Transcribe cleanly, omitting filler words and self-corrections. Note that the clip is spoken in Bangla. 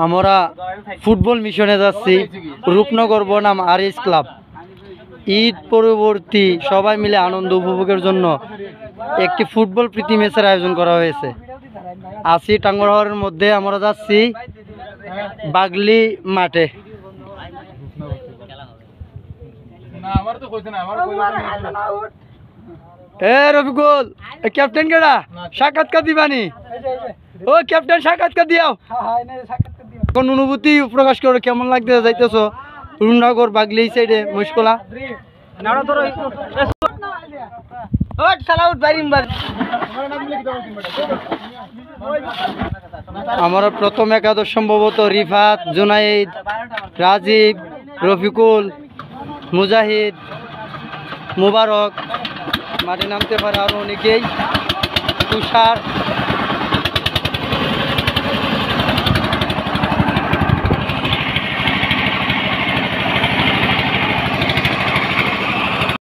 আমরা ফুটবল মিশনে যাচ্ছি রূপনগর বনাম আরএস ক্লাব। ঈদ পরবর্তী সবাই মিলে আনন্দ উপভোগের জন্য একটি ফুটবল প্রীতি ম্যাচের আয়োজন করা হয়েছে। আসি টাঙ্গরহাওয়ারের মধ্যে আমরা যাচ্ছি বাগলি মাঠে। এ রফিকুল ক্যাপ্টেন কেডা সাক্ষাৎকার দিবানি? ও ক্যাপ্টেন সাক্ষাৎকার দিয়াও। কোন অনুভূতি প্রকাশ করো, কেমন লাগতে যাইতেছ রূপনগর বাগলি সাইডে মুশকলা? আমার প্রথম একাদশ সম্ভবত রিফাত, জুনাইদ, রাজীব, রফিকুল, মুজাহিদ, মুবারক, মাঠে নামতে পারে আরো অনেকেই, তুষার।